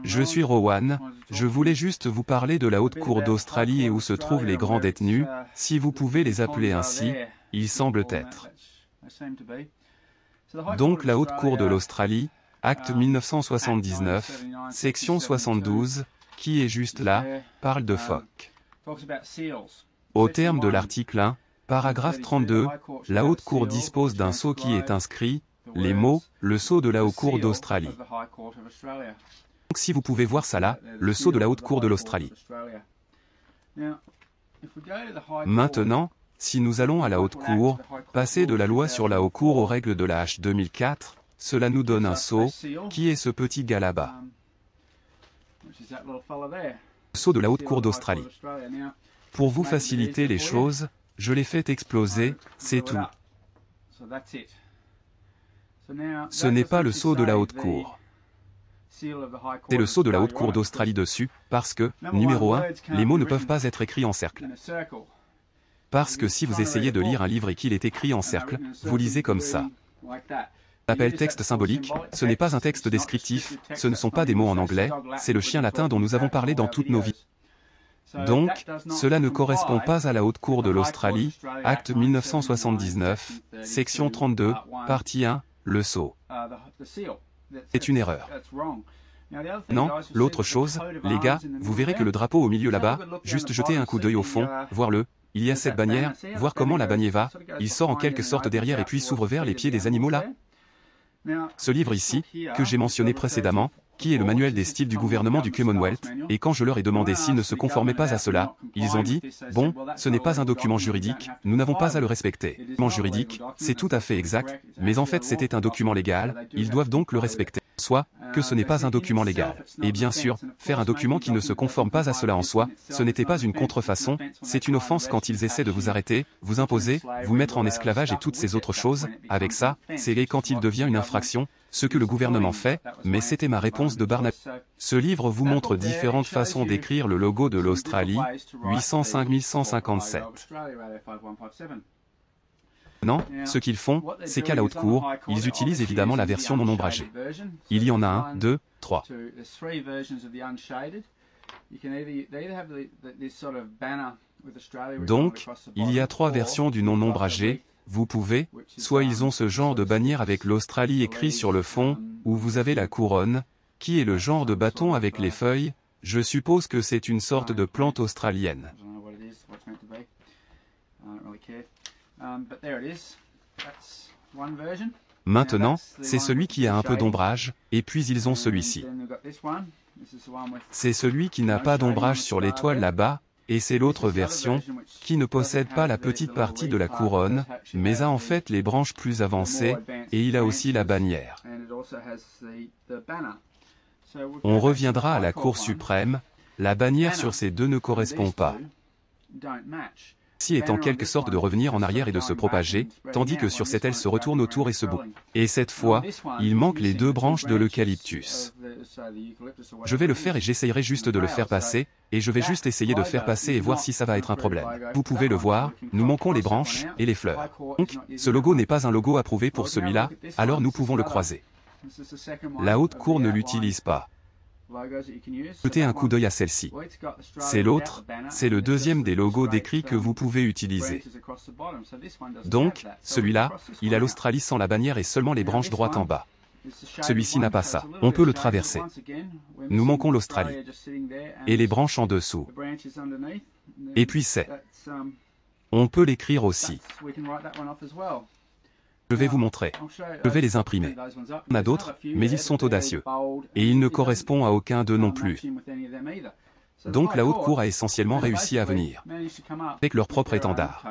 Je suis Rowan, je voulais juste vous parler de la Haute Cour d'Australie et où se trouvent les grands détenus, si vous pouvez les appeler ainsi, ils semblent être. Donc la Haute Cour de l'Australie, Acte 1979, section 72, qui est juste là, parle de phoques. Au terme de l'article 1, paragraphe 32, la Haute Cour dispose d'un sceau qui est inscrit, les mots, le sceau de la Haute Cour d'Australie. Donc si vous pouvez voir ça là, le sceau de la Haute Cour de l'Australie. Maintenant, si nous allons à la Haute Cour, passer de la loi sur la Haute Cour aux règles de la H 2004, cela nous donne un sceau, qui est ce petit gars là-bas. Le sceau de la Haute Cour d'Australie. Pour vous faciliter les choses, je l'ai fait exploser, c'est tout. Ce n'est pas le sceau de la Haute Cour. C'est le sceau de la Haute Cour d'Australie dessus, parce que, numéro 1, les mots ne peuvent pas être écrits en cercle. Parce que si vous essayez de lire un livre et qu'il est écrit en cercle, vous lisez comme ça. L'appel texte symbolique, ce n'est pas un texte descriptif, ce ne sont pas des mots en anglais, c'est le chien latin dont nous avons parlé dans toutes nos vies. Donc, cela ne correspond pas à la Haute Cour de l'Australie, acte 1979, section 32, partie 1, le sceau. C'est une erreur. Non, l'autre chose, les gars, vous verrez que le drapeau au milieu là-bas, juste jeter un coup d'œil au fond, voir-le, il y a cette bannière, voir comment la bannière va, il sort en quelque sorte derrière et puis s'ouvre vers les pieds des animaux là. Ce livre ici, que j'ai mentionné précédemment, qui est le manuel des styles du gouvernement du Commonwealth, et quand je leur ai demandé s'ils ne se conformaient pas à cela, ils ont dit, bon, ce n'est pas un document juridique, nous n'avons pas à le respecter. Un document juridique, c'est tout à fait exact, mais en fait c'était un document légal, ils doivent donc le respecter. Soit, que ce n'est pas un document légal. Et bien sûr, faire un document qui ne se conforme pas à cela en soi, ce n'était pas une contrefaçon, c'est une offense quand ils essaient de vous arrêter, vous imposer, vous mettre en esclavage et toutes ces autres choses, avec ça, c'est quand il devient une infraction, ce que le gouvernement fait, mais c'était ma réponse de Barnaby. Ce livre vous montre différentes façons d'écrire le logo de l'Australie, 805 157. Non, ce qu'ils font, c'est qu'à la Haute Cour, ils utilisent évidemment la version non ombragée. Il y en a 1, 2, 3. Donc, il y a 3 versions du non ombragé, vous pouvez, soit ils ont ce genre de bannière avec l'Australie écrit sur le fond, ou vous avez la couronne, qui est le genre de bâton avec les feuilles, je suppose que c'est une sorte de plante australienne. Maintenant, c'est celui qui a un peu d'ombrage, et puis ils ont celui-ci. C'est celui qui n'a pas d'ombrage sur l'étoile là-bas, et c'est l'autre version, qui ne possède pas la petite partie de la couronne, mais a en fait les branches plus avancées, et il a aussi la bannière. On reviendra à la Cour suprême, la bannière sur ces deux ne correspond pas. Celle-ci est en quelque sorte de revenir en arrière et de se propager, tandis que sur cette elle se retourne autour et se boucle. Et cette fois, il manque les 2 branches de l'eucalyptus. Je vais le faire et j'essayerai juste de le faire passer, et je vais juste essayer de faire passer et voir si ça va être un problème. Vous pouvez le voir, nous manquons les branches et les fleurs. Donc, ce logo n'est pas un logo approuvé pour celui-là, alors nous pouvons le croiser. La Haute Cour ne l'utilise pas. Jetez un coup d'œil à celle-ci. C'est l'autre, c'est le deuxième des logos d'écrit que vous pouvez utiliser. Donc, celui-là, il a l'Australie sans la bannière et seulement les branches droites en bas. Celui-ci n'a pas ça, on peut le traverser. Nous manquons l'Australie. Et les branches en dessous. Et puis c'est. On peut l'écrire aussi. Je vais vous montrer. Je vais les imprimer. Il y en a d'autres, mais ils sont audacieux. Et ils ne correspondent à aucun d'eux non plus. Donc la Haute Cour a essentiellement réussi à venir. Avec leur propre étendard.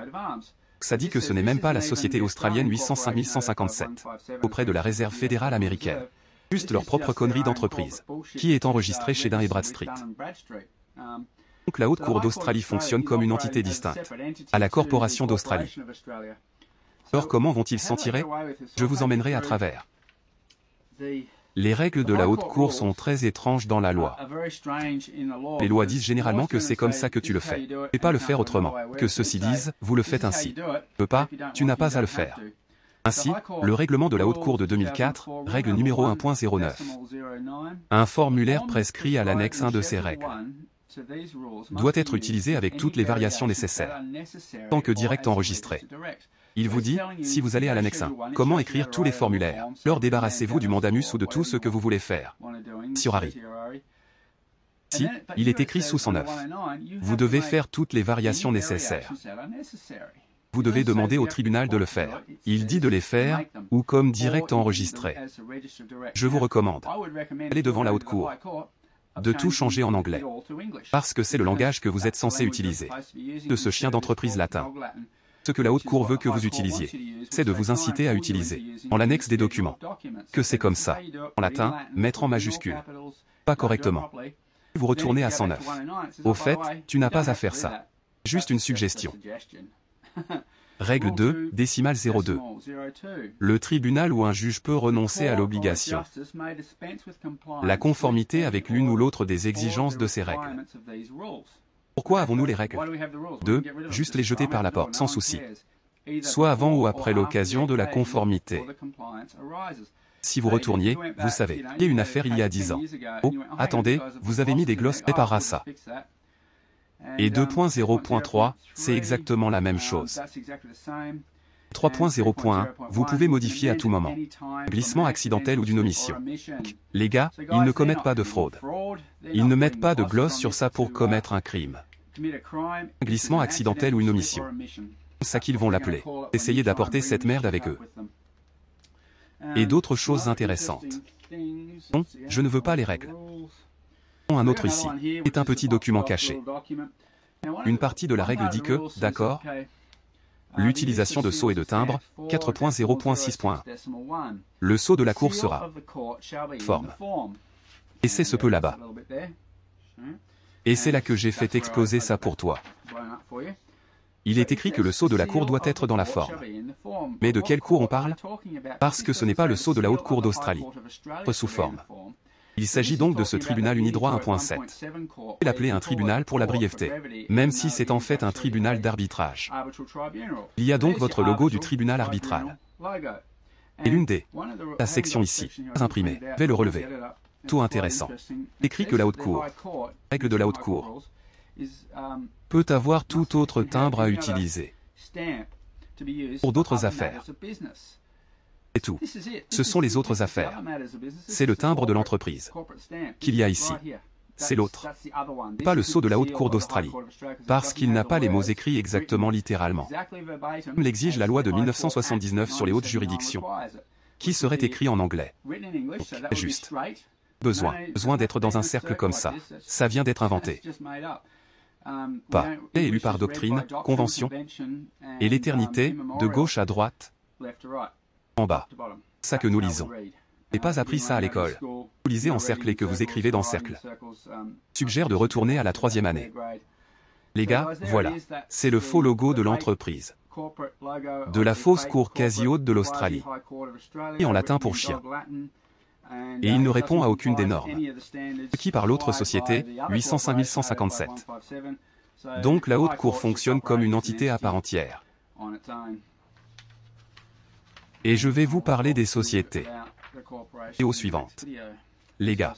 Ça dit que ce n'est même pas la société australienne 805 157, auprès de la Réserve fédérale américaine. Juste leur propre connerie d'entreprise, qui est enregistrée chez Dun & Bradstreet. Donc la Haute Cour d'Australie fonctionne comme une entité distincte à la Corporation d'Australie. Alors comment vont-ils s'en tirer? Je vous emmènerai à travers. Les règles de la Haute Cour sont très étranges dans la loi. Les lois disent généralement que c'est comme ça que tu le fais, et pas le faire autrement. Que ceux-ci disent, vous le faites ainsi. Tu ne peux pas, tu n'as pas à le faire. Ainsi, le règlement de la Haute Cour de 2004, règle numéro 1.09. Un formulaire prescrit à l'annexe 1 de ces règles doit être utilisé avec toutes les variations nécessaires, tant que direct enregistré. Il vous dit, si vous allez à l'annexe 1, comment écrire tous les formulaires. Alors débarrassez-vous du mandamus ou de tout ce que vous voulez faire. Certiorari. Si, il est écrit sous 109. Vous devez faire toutes les variations nécessaires. Vous devez demander au tribunal de le faire. Il dit de les faire, ou comme direct enregistré. Je vous recommande, allez devant la Haute Cour, de tout changer en anglais, parce que c'est le langage que vous êtes censé utiliser, de ce chien d'entreprise latin. Ce que la Haute Cour veut que vous utilisiez, c'est de vous inciter à utiliser, en l'annexe des documents, que c'est comme ça, en latin, mettre en majuscule, pas correctement. Vous retournez à 109. Au fait, tu n'as pas à faire ça. Juste une suggestion. Règle 2, décimale 02. Le tribunal ou un juge peut renoncer à l'obligation, la conformité avec l'une ou l'autre des exigences de ces règles. Pourquoi avons-nous les règles 2. Juste les jeter par la porte, sans souci. Soit avant ou après l'occasion de la conformité. Si vous retourniez, vous savez, il y a une affaire il y a 10 ans. Oh, attendez, vous avez mis des glosses, réparera ça. Et 2.0.3, c'est exactement la même chose. 3.0.1, vous pouvez modifier à tout moment. Glissement accidentel ou d'une omission. Les gars, ils ne commettent pas de fraude. Ils ne mettent pas de gloss sur ça pour commettre un crime. Glissement accidentel ou une omission. C'est ça qu'ils vont l'appeler. Essayez d'apporter cette merde avec eux. Et d'autres choses intéressantes. Non, je ne veux pas les règles. Un autre ici est un petit document caché. Une partie de la règle dit que, d'accord, l'utilisation de sceaux et de timbres, 4.0.6.1. Le sceau de la cour sera forme. Et c'est ce peu là-bas. Et c'est là que j'ai fait exploser ça pour toi. Il est écrit que le sceau de la cour doit être dans la forme. Mais de quelle cour on parle? Parce que ce n'est pas le sceau de la Haute Cour d'Australie. Sous forme. Il s'agit donc de ce tribunal unidroit 1.7. L'appeler un tribunal pour la brièveté, même si c'est en fait un tribunal d'arbitrage. Il y a donc votre logo du tribunal arbitral. Et l'une des la section ici, imprimée, je vais le relever. Tout intéressant. Écrit que la Haute Cour, règle de la Haute Cour, peut avoir tout autre timbre à utiliser pour d'autres affaires. C'est tout. Ce sont les autres affaires. C'est le timbre de l'entreprise qu'il y a ici. C'est l'autre. Pas le sceau de la Haute Cour d'Australie. Parce qu'il n'a pas les mots écrits exactement littéralement. Comme l'exige la loi de 1979 sur les hautes juridictions, qui serait écrit en anglais. Juste. Besoin d'être dans un cercle comme ça. Ça vient d'être inventé. Pas élu par doctrine, convention, et l'éternité, de gauche à droite, en bas. Ça que nous lisons. Et pas appris ça à l'école. Vous lisez en cercle et que vous écrivez dans cercle. Suggère de retourner à la 3e année. Les gars, voilà. C'est le faux logo de l'entreprise. De la fausse cour quasi haute de l'Australie. Et en latin pour chien. Et il ne répond à aucune des normes. Qui par l'autre société, 805 157. Donc la Haute Cour fonctionne comme une entité à part entière. Et je vais vous parler des sociétés. Et aux suivantes. Les gars.